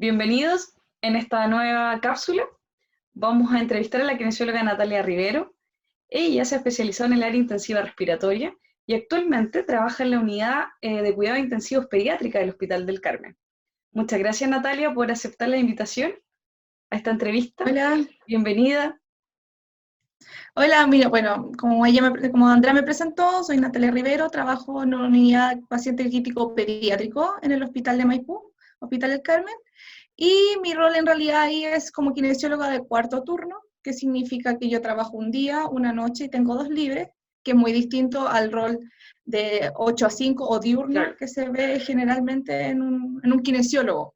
Bienvenidos en esta nueva cápsula. Vamos a entrevistar a la kinesióloga Natalia Rivero. Ella se ha especializado en el área intensiva respiratoria y actualmente trabaja en la unidad de cuidados intensivos pediátrica del Hospital del Carmen. Muchas gracias, Natalia, por aceptar la invitación a esta entrevista. Hola, Bienvenida. hola, mira, bueno, como Andrea me presentó, soy Natalia Rivero, trabajo en una unidad paciente crítico pediátrico en el Hospital de Maipú, Hospital del Carmen, y mi rol en realidad ahí es como kinesióloga de cuarto turno, que significa que yo trabajo un día, una noche y tengo dos libres, que es muy distinto al rol de 8 a 5 o diurno Claro. que se ve generalmente en un kinesiólogo,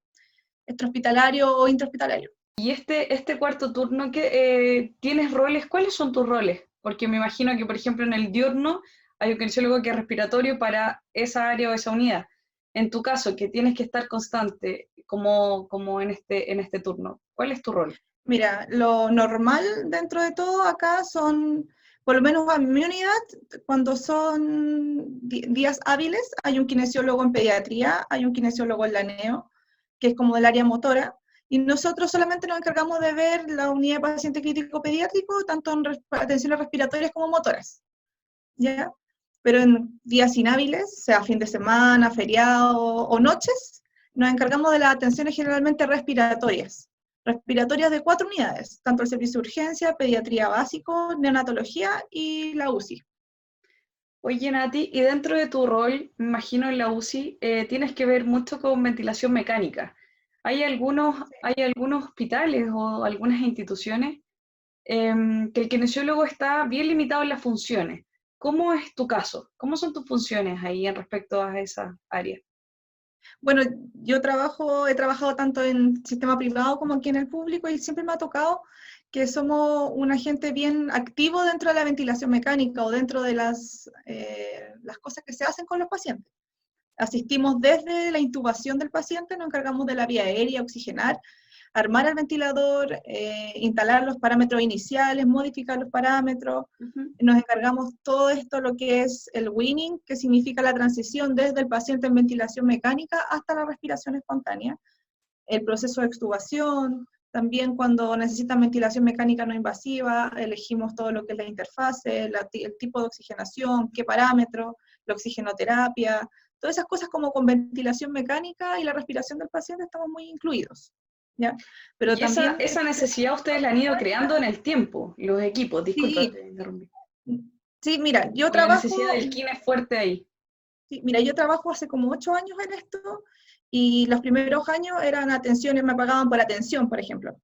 extrahospitalario o intrahospitalario. Y este cuarto turno, ¿tienes roles? ¿Cuáles son tus roles? Porque me imagino que, por ejemplo, en el diurno hay un kinesiólogo que es respiratorio para esa área o esa unidad. En tu caso, que tienes que estar constante, como en este turno, ¿cuál es tu rol? Mira, lo normal dentro de todo acá son, por lo menos en mi unidad, cuando son días hábiles, hay un kinesiólogo en pediatría, hay un kinesiólogo en la neo, que es como del área motora, y nosotros solamente nos encargamos de ver la unidad de paciente crítico pediátrico, tanto en atenciones respiratorias como motoras, ¿ya? Pero en días inhábiles, sea fin de semana, feriado o noches, nos encargamos de las atenciones generalmente respiratorias de 4 unidades, tanto el servicio de urgencia, pediatría básico, neonatología y la UCI. Oye, Nati, y dentro de tu rol, me imagino en la UCI, tienes que ver mucho con ventilación mecánica. ¿Hay algunos hospitales o algunas instituciones que el kinesiólogo está bien limitado en las funciones? ¿Cómo es tu caso? ¿Cómo son tus funciones ahí en respecto a esa área? Bueno, yo he trabajado tanto en sistema privado como aquí en el público y siempre me ha tocado que somos un agente bien activo dentro de la ventilación mecánica o dentro de las cosas que se hacen con los pacientes. Asistimos desde la intubación del paciente, nos encargamos de la vía aérea, oxigenar, armar el ventilador, instalar los parámetros iniciales, modificar los parámetros. Ujú. Nos encargamos todo esto, lo que es el weaning, que significa la transición desde el paciente en ventilación mecánica hasta la respiración espontánea, el proceso de extubación, también cuando necesitan ventilación mecánica no invasiva, elegimos todo lo que es la interfase, el tipo de oxigenación, qué parámetro, la oxigenoterapia, todas esas cosas como con ventilación mecánica y la respiración del paciente estamos muy incluidos, ¿ya? Pero Y esa, también, esa necesidad ustedes la han ido creando en el tiempo, los equipos, disculpa, sí, te interrumpí. sí, mira, Como la necesidad del kin es fuerte ahí. sí, mira, yo trabajo hace como 8 años en esto y los primeros años eran atenciones, me pagaban por atención, por ejemplo.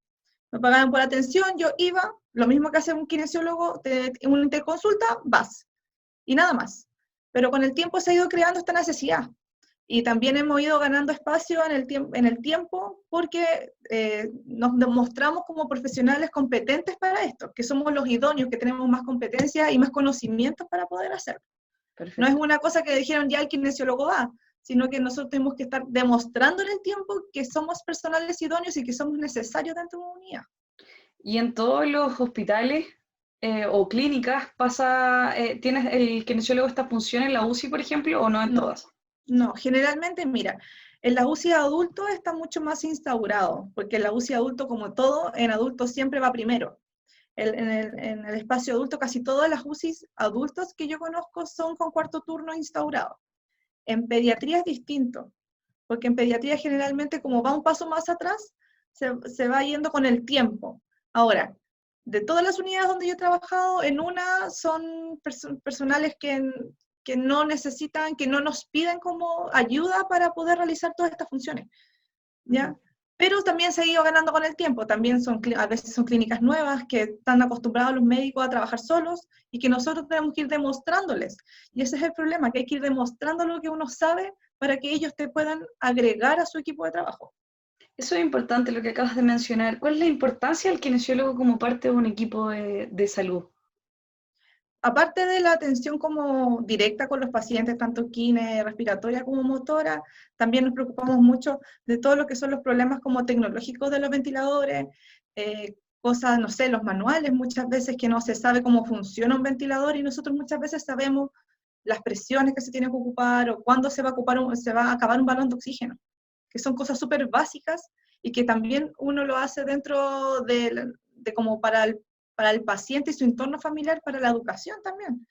Me pagaban por atención, yo iba, lo mismo que hace un kinesiólogo, en una interconsulta, vas, y nada más. Pero con el tiempo se ha ido creando esta necesidad. Y también hemos ido ganando espacio en el tiempo porque nos demostramos como profesionales competentes para esto, que somos los idóneos, que tenemos más competencia y más conocimientos para poder hacerlo. No es Perfecto. una cosa que dijeron ya el kinesiólogo va, sino que nosotros tenemos que estar demostrando en el tiempo que somos personales idóneos y que somos necesarios dentro de una unidad. Y en todos los hospitales o clínicas ¿tienes el kinesiólogo esta función en la UCI, por ejemplo, o no en No, todas? no, generalmente, mira, en la UCI adulto está mucho más instaurado, porque en la UCI adulto, como todo, en adulto siempre va primero. En el espacio adulto, casi todas las UCIs adultos que yo conozco son con cuarto turno instaurado. En pediatría es distinto, porque en pediatría generalmente como va un paso más atrás, se va yendo con el tiempo. Ahora, de todas las unidades donde yo he trabajado, en una son personales que no necesitan, que no nos piden como ayuda para poder realizar todas estas funciones, Ujú. ¿ya? Pero también se ha ido ganando con el tiempo, también a veces son clínicas nuevas que están acostumbrados los médicos a trabajar solos y que nosotros tenemos que ir demostrándoles. Y ese es el problema, que hay que ir demostrando lo que uno sabe para que ellos te puedan agregar a su equipo de trabajo. Eso es importante lo que acabas de mencionar. ¿Cuál es la importancia del kinesiólogo como parte de un equipo de salud? Aparte de la atención como directa con los pacientes, tanto kine, respiratoria como motora, también nos preocupamos mucho de todo lo que son los problemas como tecnológicos de los ventiladores, cosas, no sé, los manuales, muchas veces que no se sabe cómo funciona un ventilador y nosotros muchas veces sabemos las presiones que se tienen que ocupar o cuándo se va a acabar un balón de oxígeno, que son cosas súper básicas y que también uno lo hace dentro de como para el paciente y su entorno familiar, para la educación también.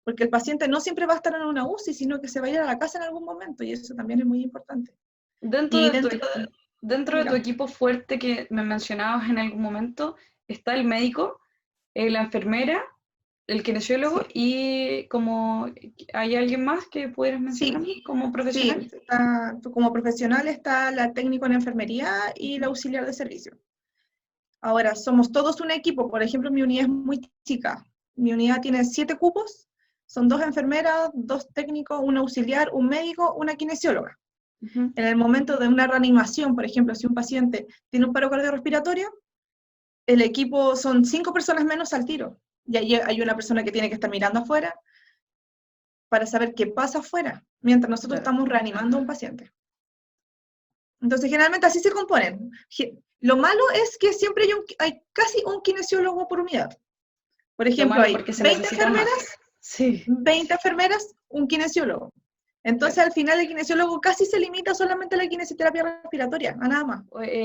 Porque el paciente no siempre va a estar en una UCI, sino que se va a ir a la casa en algún momento, y eso también es muy importante. Dentro Y de tu, dentro de, dentro de tu digamos, equipo fuerte que me mencionabas en algún momento, está el médico, la enfermera, el kinesiólogo sí, y como hay alguien más que pudieras mencionar sí, como sí, profesional. como profesional está la técnico en enfermería y la Ujú. auxiliar de servicio. Ahora, somos todos un equipo. Por ejemplo, mi unidad es muy chica. Mi unidad tiene 7 cupos, son 2 enfermeras, 2 técnicos, un auxiliar, un médico, una kinesióloga. Ujú. En el momento de una reanimación, por ejemplo, si un paciente tiene un paro cardiorrespiratorio, el equipo son 5 personas menos al tiro. Y ahí hay una persona que tiene que estar mirando afuera para saber qué pasa afuera, mientras nosotros Claro. estamos reanimando a un paciente. Entonces, generalmente así se componen. Lo malo es que siempre hay casi un kinesiólogo por unidad. Por Lo ejemplo, malo hay porque se 20 necesita más. enfermeras, Sí. 20 enfermeras, un kinesiólogo. Entonces, Claro. al final, el kinesiólogo casi se limita solamente a la kinesioterapia respiratoria, a nada más.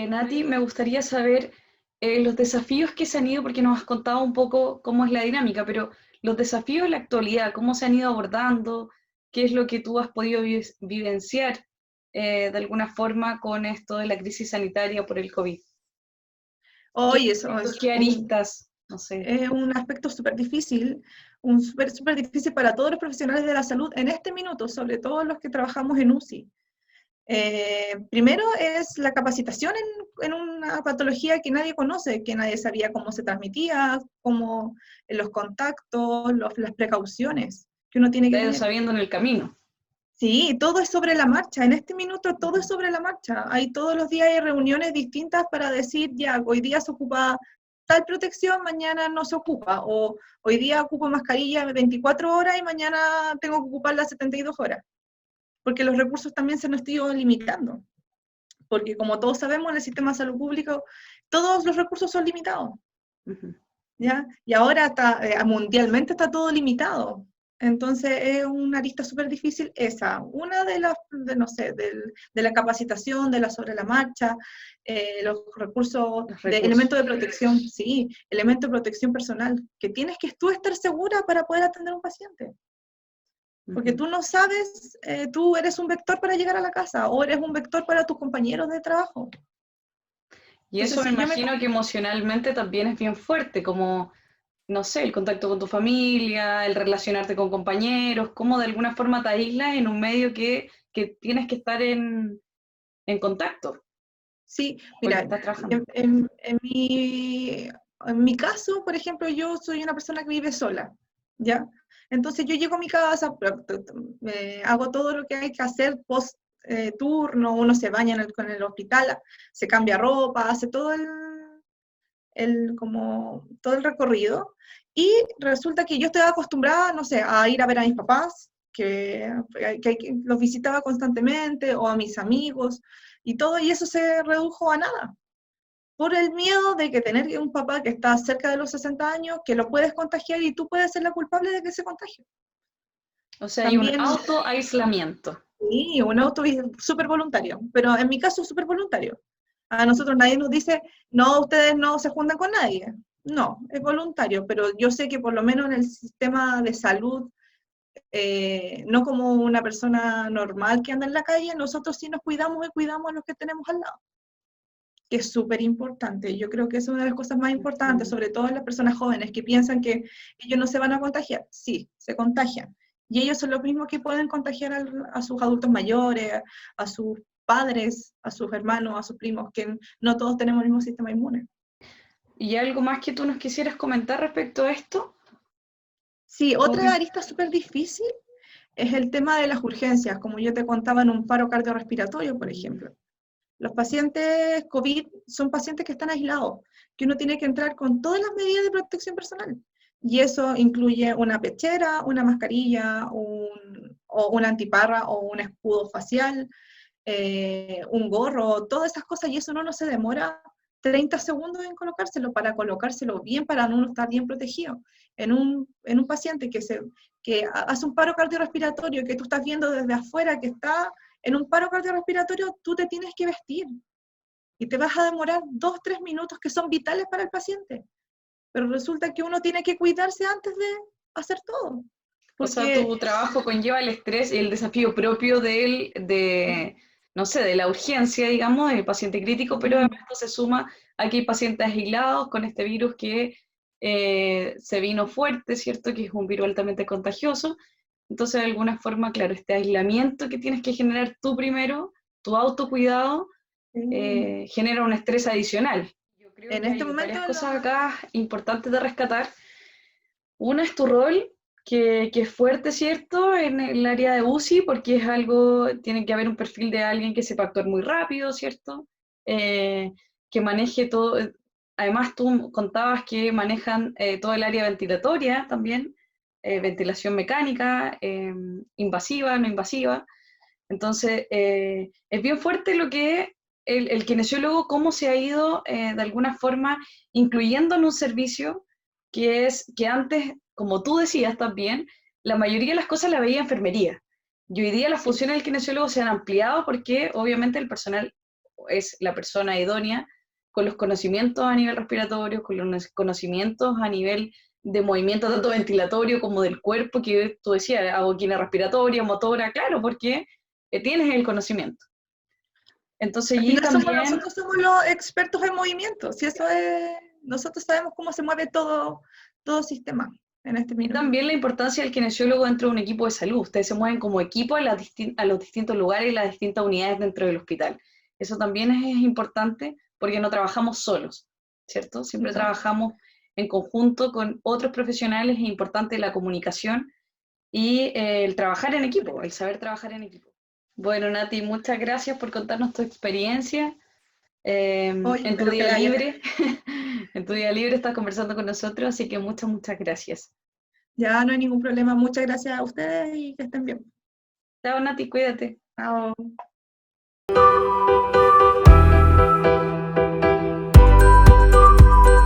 Nati, me gustaría saber los desafíos que se han ido, porque nos has contado un poco cómo es la dinámica, pero los desafíos en la actualidad, cómo se han ido abordando, qué es lo que tú has podido vivenciar de alguna forma con esto de la crisis sanitaria por el COVID. ¿Qué Hoy eso aspectos, es qué aristas? No sé. un aspecto súper difícil, súper difícil para todos los profesionales de la salud en este minuto, sobre todo los que trabajamos en UCI. Primero es la capacitación en una patología que nadie conoce, que nadie sabía cómo se transmitía, cómo los contactos, las precauciones que uno tiene Te que has ido tener. sabiendo en el camino. Sí, todo es sobre la marcha. En este minuto todo es sobre la marcha. Hay todos los días hay reuniones distintas para decir, ya, hoy día se ocupa tal protección, mañana no se ocupa. O hoy día ocupo mascarilla 24 horas y mañana tengo que ocuparla 72 horas. Porque los recursos también se nos están limitando. Porque como todos sabemos, en el sistema de salud público, todos los recursos son limitados. Ujú. ¿Ya? Y ahora mundialmente está todo limitado. Entonces es una arista súper difícil esa. Una de las, no sé, de la capacitación, de la sobre la marcha, los recursos, Los de recursos. elementos de protección, sí, elementos de protección personal, que tienes que tú estar segura para poder atender a un paciente. Porque Ujú. tú no sabes, tú eres un vector para llegar a la casa o eres un vector para tus compañeros de trabajo. Y Entonces, eso me si yo me... imagino que emocionalmente también es bien fuerte, como no sé, el contacto con tu familia, el relacionarte con compañeros, cómo de alguna forma te aíslas en un medio que tienes que estar en contacto, Sí, porque mira, estás trabajando. en mi caso, por ejemplo, yo soy una persona que vive sola, ¿ya? Entonces yo llego a mi casa, hago todo lo que hay que hacer post turno, uno se baña con el hospital, se cambia ropa, hace todo como todo el recorrido, y resulta que yo estoy acostumbrada, no sé, a ir a ver a mis papás, que los visitaba constantemente, o a mis amigos, y todo, y eso se redujo a nada, por el miedo de que tener un papá que está cerca de los 60 años, que lo puedes contagiar y tú puedes ser la culpable de que se contagie. O sea, hay un También, auto-aislamiento. sí, un auto súper voluntario, pero en mi caso súper voluntario. A nosotros nadie nos dice, no, ustedes no se juntan con nadie. No, es voluntario, pero yo sé que por lo menos en el sistema de salud, no como una persona normal que anda en la calle, nosotros sí nos cuidamos y cuidamos a los que tenemos al lado, que es súper importante. Yo creo que es una de las cosas más importantes, Ujú. sobre todo en las personas jóvenes que piensan que ellos no se van a contagiar. Sí, se contagian. Y ellos son los mismos que pueden contagiar a sus adultos mayores, a sus padres, a sus hermanos, a sus primos, que no todos tenemos el mismo sistema inmune. ¿Y algo más que tú nos quisieras comentar respecto a esto? Sí, Obvio. otra arista súper difícil es el tema de las urgencias, como yo te contaba en un paro cardiorrespiratorio, por ejemplo. Los pacientes COVID son pacientes que están aislados, que uno tiene que entrar con todas las medidas de protección personal. Y eso incluye una pechera, una mascarilla, o una antiparra o un escudo facial, un gorro, todas esas cosas. Y eso no se demora 30 segundos en colocárselo, para colocárselo bien, para uno estar bien protegido. En un paciente que hace un paro cardiorrespiratorio, que tú estás viendo desde afuera, que está en un paro cardiorrespiratorio, tú te tienes que vestir. y te vas a demorar 2, 3 minutos que son vitales para el paciente. Pero resulta que uno tiene que cuidarse antes de hacer todo. O sea, Porque tu trabajo conlleva el estrés y el desafío propio no sé, de la urgencia, digamos, del paciente crítico, pero además esto se suma a que hay pacientes aislados con este virus que se vino fuerte, ¿cierto? Que es un virus altamente contagioso. Entonces, de alguna forma, claro, este aislamiento que tienes que generar tú primero, tu autocuidado, genera un estrés adicional. Yo creo en que este hay momento varias cosas acá importantes de rescatar. Una es tu rol, que es fuerte, ¿cierto? En el área de UCI, porque es algo, tiene que haber un perfil de alguien que sepa actuar muy rápido, ¿cierto? Eh, que maneje todo. Además, tú contabas que manejan todo el área ventilatoria también, ventilación mecánica, invasiva, no invasiva. Entonces, es bien fuerte lo que el kinesiólogo, cómo se ha ido de alguna forma incluyendo en un servicio que es que antes, como tú decías también, la mayoría de las cosas la veía enfermería. Y hoy día las funciones del kinesiólogo se han ampliado porque obviamente el personal es la persona idónea con los conocimientos a nivel respiratorio, con los conocimientos a nivel de movimiento tanto ventilatorio como del cuerpo, que tú decías, aguquina respiratoria, motora, claro, porque tienes el conocimiento. Entonces, al y final también, nosotros somos los expertos en movimiento, si eso es, nosotros sabemos cómo se mueve todo sistema en este y minuto. también la importancia del kinesiólogo dentro de un equipo de salud. Ustedes se mueven como equipo a los distintos lugares y las distintas unidades dentro del hospital. Eso también es importante porque no trabajamos solos, ¿cierto? Siempre No. trabajamos en conjunto con otros profesionales. Es importante la comunicación y el trabajar en equipo, el saber trabajar en equipo. Bueno, Nati, muchas gracias por contarnos tu experiencia. Oye, En tu espero que día la haya. libre, en tu día libre estás conversando con nosotros, así que muchas gracias. Ya no hay ningún problema. Muchas gracias a ustedes y que estén bien. Chao, Nati, cuídate. Chao.